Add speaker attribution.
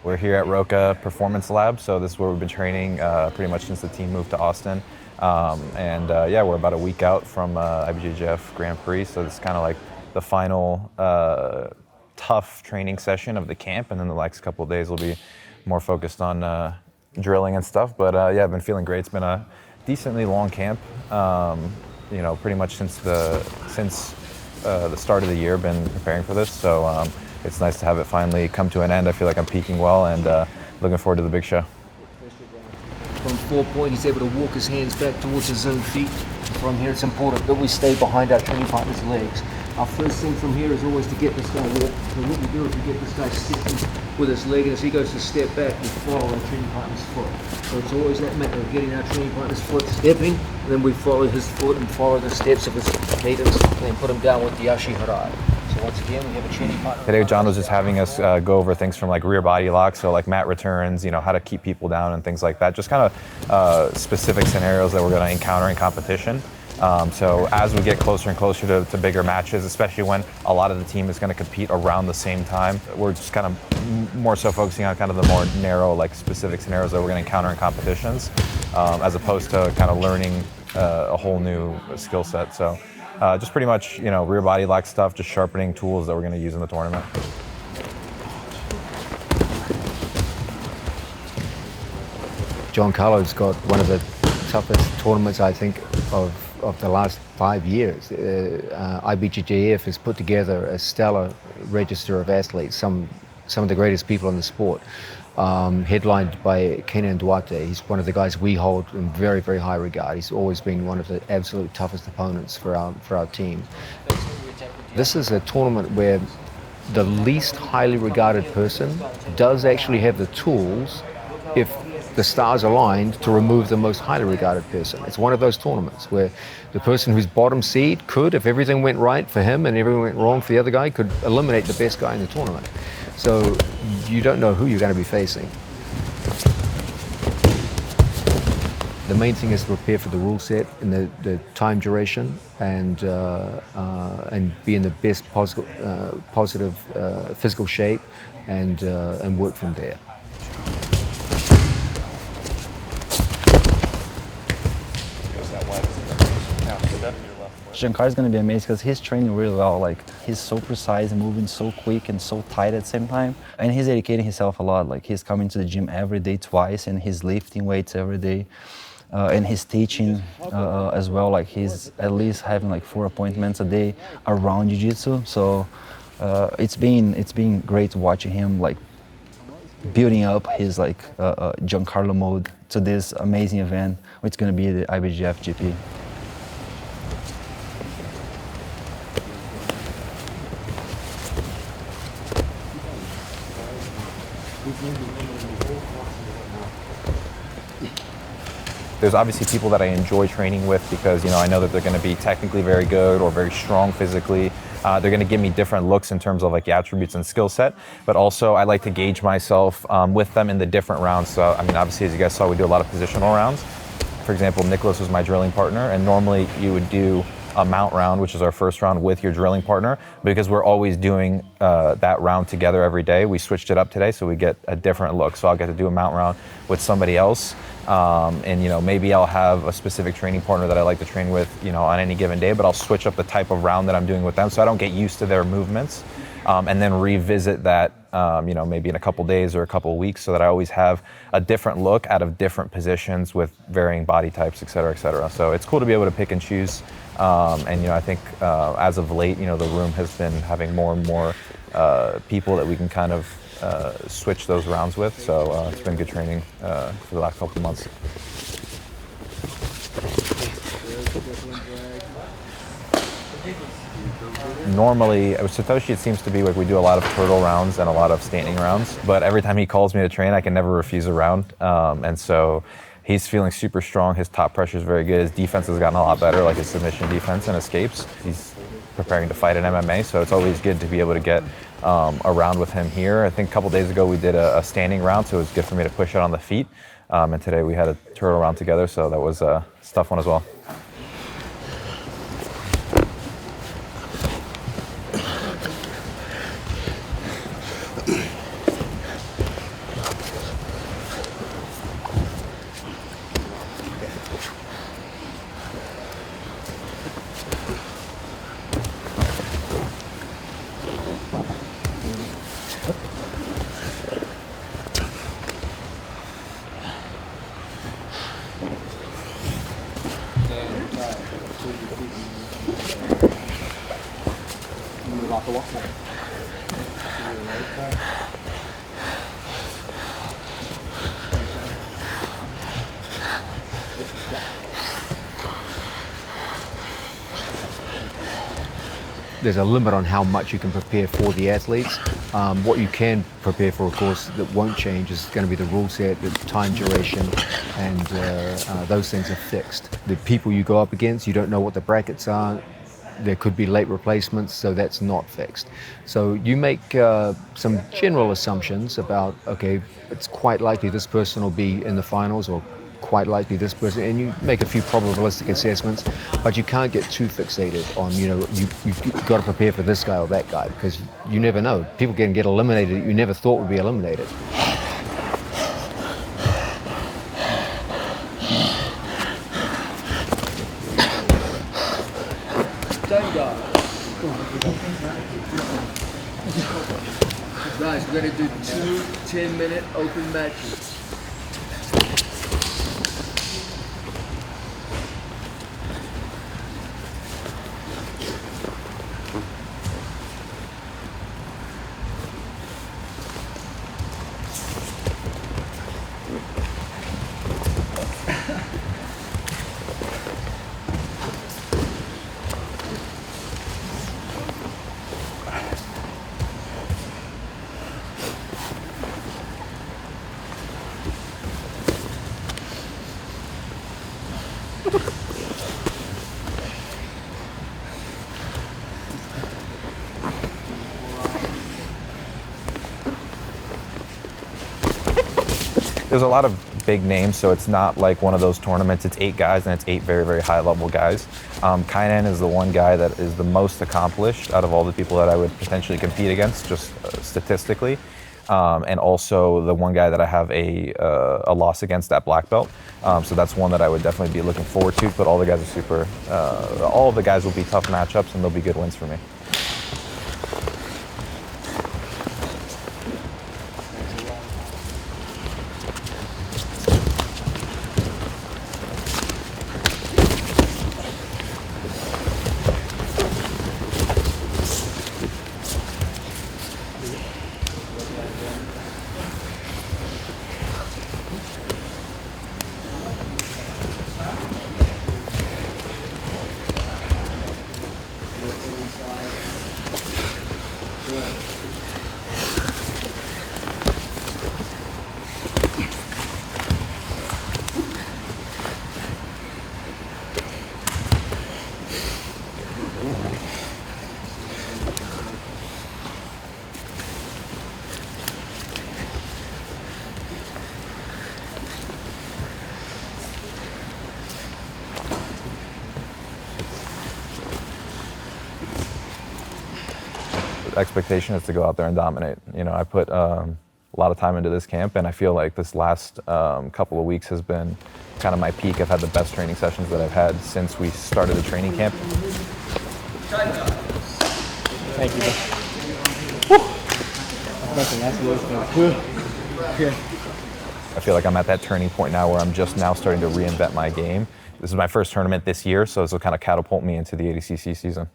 Speaker 1: We're here at Roca Performance Lab, so this is where we've been training pretty much since the team moved to Austin. Yeah, we're about a week out from IBJJF Grand Prix, so this is kind of like the final tough training session of the camp, and then the next couple of days will be more focused on drilling and stuff. But yeah, I've been feeling great. It's been a decently long camp, you know, pretty much since the start of the year, been preparing for this. So it's nice to have it finally come to an end. I feel like I'm peaking well, and looking forward to the big show.
Speaker 2: From 4-point, he's able to walk his hands back towards his own feet. From here, it's important that we stay behind our training partner's legs. Our first thing from here is always to get this guy walk. So what we do is we get this guy sticking with his leg, and as he goes to step back, we follow our training partner's foot. So it's always that method of getting our training partner's foot stepping, and then we follow his foot and follow the steps of his cadence, and then put him down with the Ashi Harai. So once again, we have a training partner.
Speaker 1: Today, John was just having us go over things from like rear body lock, so like mat returns, you know, how to keep people down and things like that. Just kind of specific scenarios that we're going to encounter in competition. So as we get closer and closer to bigger matches, especially when a lot of the team is going to compete around the same time, we're just kind of more so focusing on kind of the more narrow, like specific scenarios that we're going to encounter in competitions, as opposed to kind of learning a whole new skill set. So just pretty much, you know, rear body lock stuff, just sharpening tools that we're going to use in the tournament.
Speaker 3: Giancarlo's got one of the toughest tournaments, I think, of the last 5 years. IBJJF has put together a stellar register of athletes, some of the greatest people in the sport, headlined by Kaynan Duarte. He's one of the guys we hold in very, very high regard. He's always been one of the absolute toughest opponents for our team. This is a tournament where the least highly regarded person does actually have the tools, if the stars aligned, to remove the most highly regarded person. It's one of those tournaments where the person who's bottom seed could, if everything went right for him and everything went wrong for the other guy, could eliminate the best guy in the tournament. So you don't know who you're going to be facing. The main thing is to prepare for the rule set and the time duration, and be in the best positive physical shape, and work from there.
Speaker 4: Giancarlo is going to be amazing because he's training really well. Like, he's so precise and moving so quick and so tight at the same time. And he's dedicating himself a lot. Like, he's coming to the gym every day, twice, and he's lifting weights every day. And he's teaching as well. Like, he's at least having like 4 appointments a day around jiu-jitsu. So it's been great watching him like building up his like Giancarlo mode to this amazing event, which is going to be the IBJJF GP.
Speaker 1: There's obviously people that I enjoy training with because, you know, I know that they're going to be technically very good or very strong physically. They're going to give me different looks in terms of like the attributes and skill set, but also I like to gauge myself with them in the different rounds. So, I mean, obviously, as you guys saw, we do a lot of positional rounds. For example, Nicholas was my drilling partner, and normally you would do a mount round, which is our first round, with your drilling partner, because we're always doing that round together every day. We switched it up today, so we get a different look. So I'll get to do a mount round with somebody else, and you know, maybe I'll have a specific training partner that I like to train with, you know, on any given day, but I'll switch up the type of round that I'm doing with them, so I don't get used to their movements, and then revisit that, you know, maybe in a couple days or a couple weeks, so that I always have a different look out of different positions with varying body types, et cetera, et cetera. So it's cool to be able to pick and choose. And you know, I think as of late, you know, the room has been having more and more people that we can kind of switch those rounds with. So it's been good training for the last couple of months. Normally, with Satoshi, it seems to be like we do a lot of turtle rounds and a lot of standing rounds. But every time he calls me to train, I can never refuse a round. And so he's feeling super strong. His top pressure is very good. His defense has gotten a lot better, like his submission defense and escapes. He's preparing to fight in MMA, so it's always good to be able to get a round with him here. I think a couple days ago we did a standing round, so it was good for me to push it on the feet. And today we had a turtle round together, so that was a tough one as well.
Speaker 2: up a lot more.
Speaker 3: There's a limit on how much you can prepare for the athletes. What you can prepare for, of course, that won't change is going to be the rule set, the time duration, and those things are fixed. The people you go up against, you don't know what the brackets are. There could be late replacements, so that's not fixed. So you make some general assumptions about, okay, it's quite likely this person will be in the finals, or quite likely this person, and you make a few probabilistic assessments, but you can't get too fixated on, you've got to prepare for this guy or that guy, because you never know. People can get eliminated that you never thought would be eliminated.
Speaker 2: Guys, we're going to do 2 10-minute open matches.
Speaker 1: There's a lot of big names, so it's not like one of those tournaments. It's 8 guys, and it's 8 very, very high-level guys. Kaynan is the one guy that is the most accomplished out of all the people that I would potentially compete against, just statistically. And also the one guy that I have a loss against at black belt. So that's one that I would definitely be looking forward to. But all the guys are super. All of the guys will be tough matchups, and they'll be good wins for me. Expectation is to go out there and dominate. I put a lot of time into this camp, and I feel like this last couple of weeks has been kind of my peak. I've had the best training sessions that I've had since we started the training camp.
Speaker 5: Thank you.
Speaker 1: I feel like I'm at that turning point now where I'm just now starting to reinvent my game. This is my first tournament this year, so this will kind of catapult me into the ADCC season.